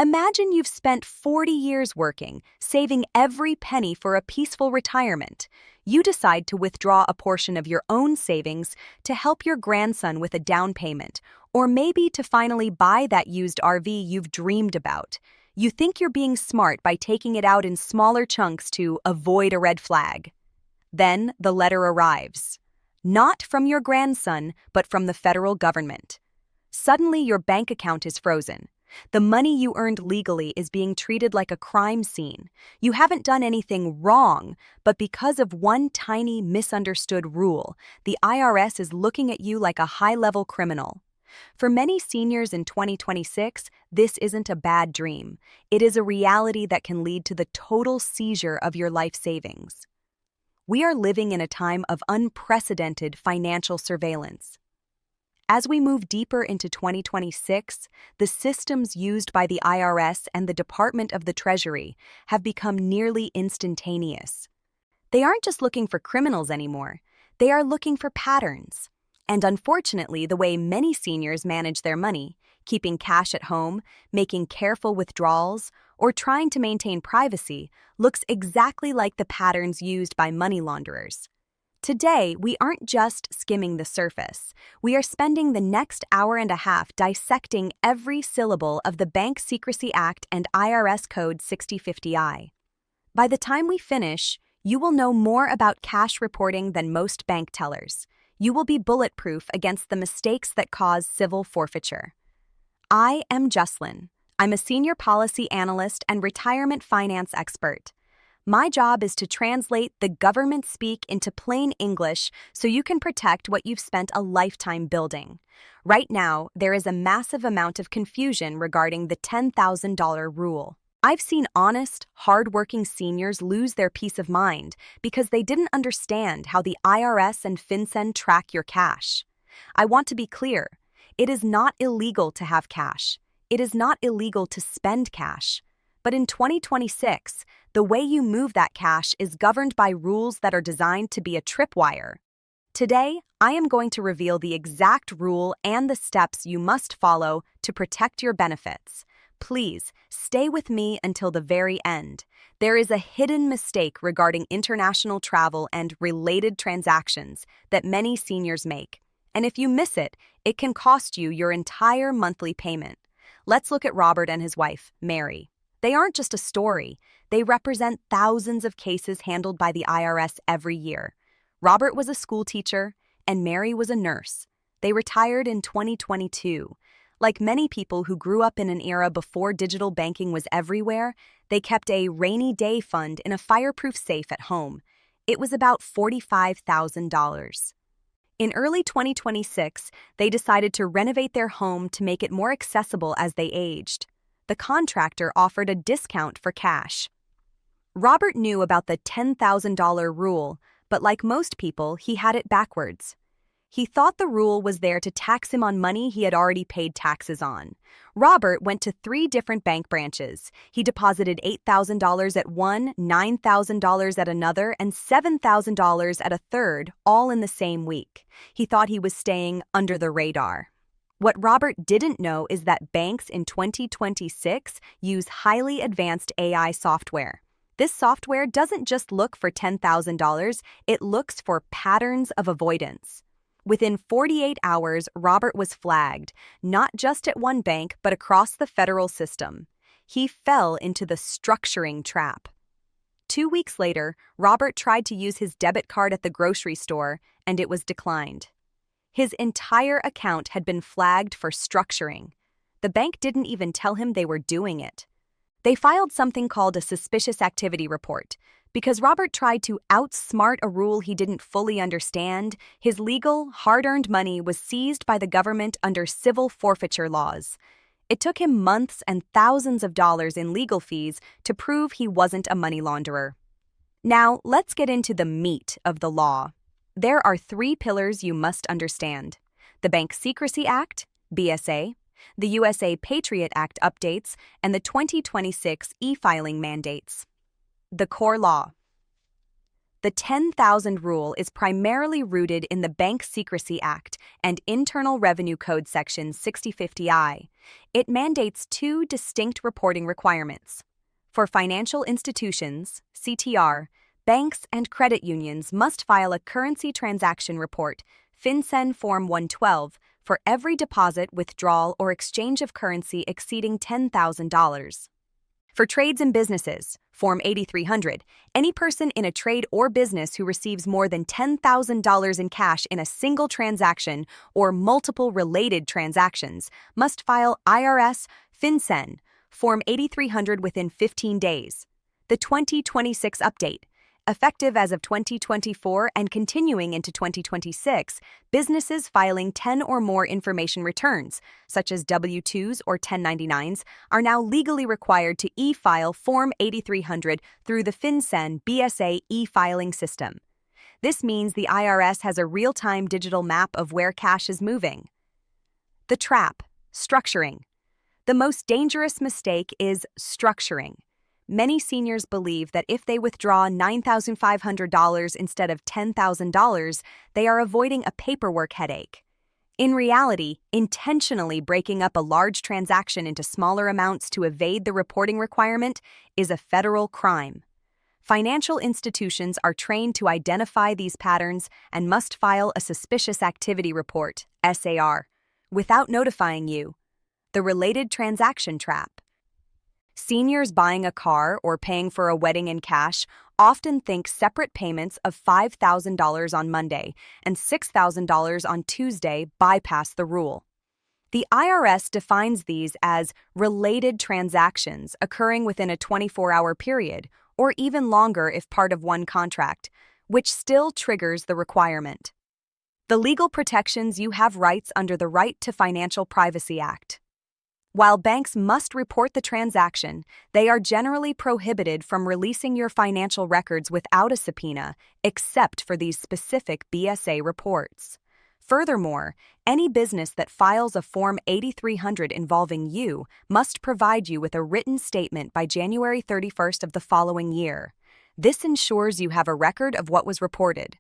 Imagine you've spent 40 years working, saving every penny for a peaceful retirement. You decide to withdraw a portion of your own savings to help your grandson with a down payment, or maybe to finally buy that used RV you've dreamed about. You think you're being smart by taking it out in smaller chunks to avoid a red flag. Then the letter arrives. Not from your grandson, but from the federal government. Suddenly, your bank account is frozen. The money you earned legally is being treated like a crime scene. You haven't done anything wrong, but because of one tiny misunderstood rule, the IRS is looking at you like a high-level criminal. For many seniors in 2026, this isn't a bad dream. It is a reality that can lead to the total seizure of your life savings. We are living in a time of unprecedented financial surveillance. As we move deeper into 2026, the systems used by the IRS and the Department of the Treasury have become nearly instantaneous. They aren't just looking for criminals anymore, they are looking for patterns. And unfortunately, the way many seniors manage their money, keeping cash at home, making careful withdrawals, or trying to maintain privacy, looks exactly like the patterns used by money launderers. Today, we aren't just skimming the surface. We are spending the next hour and a half dissecting every syllable of the Bank Secrecy Act and IRS Code 6050I. By the time we finish, you will know more about cash reporting than most bank tellers. You will be bulletproof against the mistakes that cause civil forfeiture. I am Jucelyn. I'm a senior policy analyst and retirement finance expert. My job is to translate the government speak into plain English so you can protect what you've spent a lifetime building. Right now, there is a massive amount of confusion regarding the $10,000 rule. I've seen honest, hard-working seniors lose their peace of mind because they didn't understand how the IRS and FinCEN track your cash. I want to be clear. It is not illegal to have cash. It is not illegal to spend cash. But in 2026, the way you move that cash is governed by rules that are designed to be a tripwire. Today, I am going to reveal the exact rule and the steps you must follow to protect your benefits. Please, stay with me until the very end. There is a hidden mistake regarding international travel and related transactions that many seniors make. And if you miss it, it can cost you your entire monthly payment. Let's look at Robert and his wife, Mary. They aren't just a story. They represent thousands of cases handled by the IRS every year. Robert was a school teacher, and Mary was a nurse. They retired in 2022. Like many people who grew up in an era before digital banking was everywhere, they kept a rainy day fund in a fireproof safe at home. It was about $45,000. In early 2026, they decided to renovate their home to make it more accessible as they aged. The contractor offered a discount for cash. Robert knew about the $10,000 rule, but like most people, he had it backwards. He thought the rule was there to tax him on money he had already paid taxes on. Robert went to 3 different bank branches. He deposited $8,000 at one, $9,000 at another, and $7,000 at a third, all in the same week. He thought he was staying under the radar. What Robert didn't know is that banks in 2026 use highly advanced AI software. This software doesn't just look for $10,000, it looks for patterns of avoidance. Within 48 hours, Robert was flagged, not just at one bank, but across the federal system. He fell into the structuring trap. 2 weeks later, Robert tried to use his debit card at the grocery store, and it was declined. His entire account had been flagged for structuring. The bank didn't even tell him they were doing it. They filed something called a suspicious activity report. Because Robert tried to outsmart a rule he didn't fully understand, his legal, hard-earned money was seized by the government under civil forfeiture laws. It took him months and thousands of dollars in legal fees to prove he wasn't a money launderer. Now, let's get into the meat of the law. There are 3 pillars you must understand: the Bank Secrecy Act, BSA, the USA Patriot Act updates, and the 2026 e-filing mandates. The core law. The 10,000 rule is primarily rooted in the Bank Secrecy Act and Internal Revenue Code Section 6050I. It mandates two distinct reporting requirements. For financial institutions, CTR, banks and credit unions must file a currency transaction report, FinCEN Form 112, for every deposit, withdrawal, or exchange of currency exceeding $10,000. For trades and businesses, Form 8300, any person in a trade or business who receives more than $10,000 in cash in a single transaction or multiple related transactions must file IRS FinCEN Form 8300 within 15 days. The 2026 update. Effective as of 2024 and continuing into 2026, businesses filing 10 or more information returns, such as W-2s or 1099s, are now legally required to e-file Form 8300 through the FinCEN BSA e-filing system. This means the IRS has a real-time digital map of where cash is moving. The trap: structuring. The most dangerous mistake is structuring. Many seniors believe that if they withdraw $9,500 instead of $10,000, they are avoiding a paperwork headache. In reality, intentionally breaking up a large transaction into smaller amounts to evade the reporting requirement is a federal crime. Financial institutions are trained to identify these patterns and must file a suspicious activity report, SAR, without notifying you. The related transaction trap. Seniors buying a car or paying for a wedding in cash often think separate payments of $5,000 on Monday and $6,000 on Tuesday bypass the rule. The IRS defines these as related transactions occurring within a 24-hour period, or even longer if part of one contract, which still triggers the requirement. The legal protections: you have rights under the Right to Financial Privacy Act. While banks must report the transaction, they are generally prohibited from releasing your financial records without a subpoena, except for these specific BSA reports. Furthermore, any business that files a Form 8300 involving you must provide you with a written statement by January 31st of the following year. This ensures you have a record of what was reported.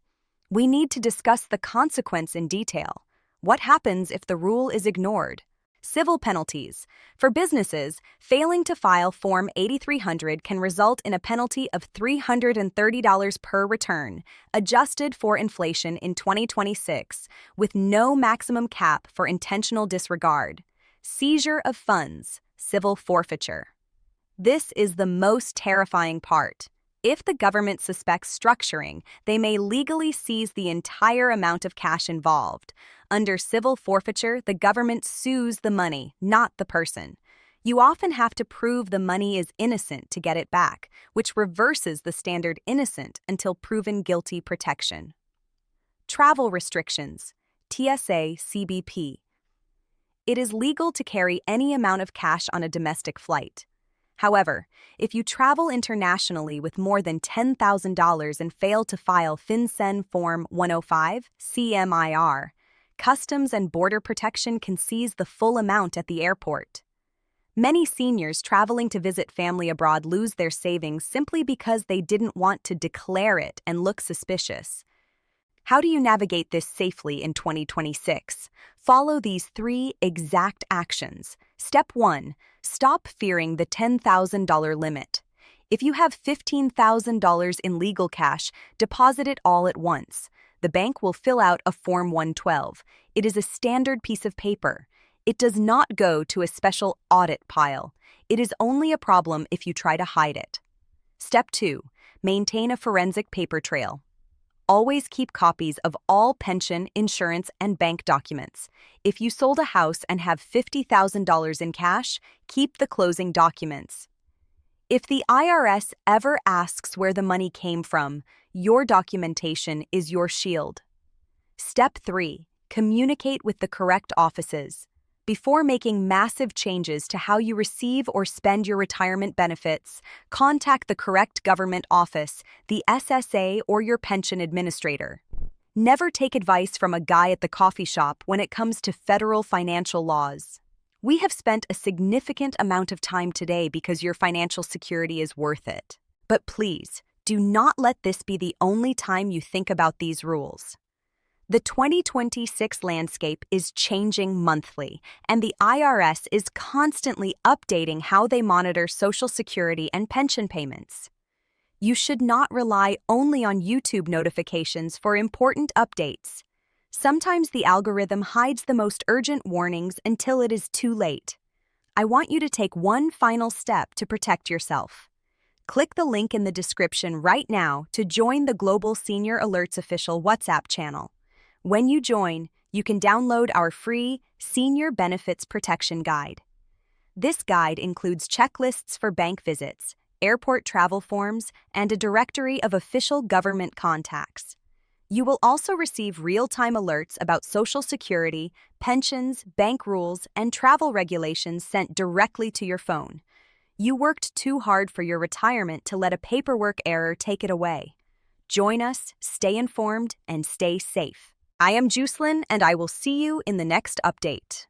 We need to discuss the consequence in detail. What happens if the rule is ignored? Civil penalties. For businesses, failing to file Form 8300 can result in a penalty of $330 per return, adjusted for inflation in 2026, with no maximum cap for intentional disregard. Seizure of funds. Civil forfeiture. This is the most terrifying part. If the government suspects structuring, they may legally seize the entire amount of cash involved. Under civil forfeiture, the government sues the money, not the person. You often have to prove the money is innocent to get it back, which reverses the standard innocent until proven guilty protection. Travel restrictions. TSA CBP. It is legal to carry any amount of cash on a domestic flight. However, if you travel internationally with more than $10,000 and fail to file FinCEN Form 105, CMIR, Customs and Border Protection can seize the full amount at the airport. Many seniors traveling to visit family abroad lose their savings simply because they didn't want to declare it and look suspicious. How do you navigate this safely in 2026? Follow these 3 exact actions. Step 1. Stop fearing the $10,000 limit. If you have $15,000 in legal cash, deposit it all at once. The bank will fill out a Form 112. It is a standard piece of paper. It does not go to a special audit pile. It is only a problem if you try to hide it. Step 2. Maintain a forensic paper trail. Always keep copies of all pension, insurance, and bank documents. If you sold a house and have $50,000 in cash, keep the closing documents. If the IRS ever asks where the money came from, your documentation is your shield. Step 3. Communicate with the correct offices. Before making massive changes to how you receive or spend your retirement benefits, contact the correct government office, the SSA, or your pension administrator. Never take advice from a guy at the coffee shop when it comes to federal financial laws. We have spent a significant amount of time today because your financial security is worth it. But please, do not let this be the only time you think about these rules. The 2026 landscape is changing monthly, and the IRS is constantly updating how they monitor Social Security and pension payments. You should not rely only on YouTube notifications for important updates. Sometimes the algorithm hides the most urgent warnings until it is too late. I want you to take one final step to protect yourself. Click the link in the description right now to join the Global Senior Alerts official WhatsApp channel. When you join, you can download our free Senior Benefits Protection Guide. This guide includes checklists for bank visits, airport travel forms, and a directory of official government contacts. You will also receive real-time alerts about Social Security, pensions, bank rules, and travel regulations sent directly to your phone. You worked too hard for your retirement to let a paperwork error take it away. Join us, stay informed, and stay safe. I am Jucelyn, and I will see you in the next update.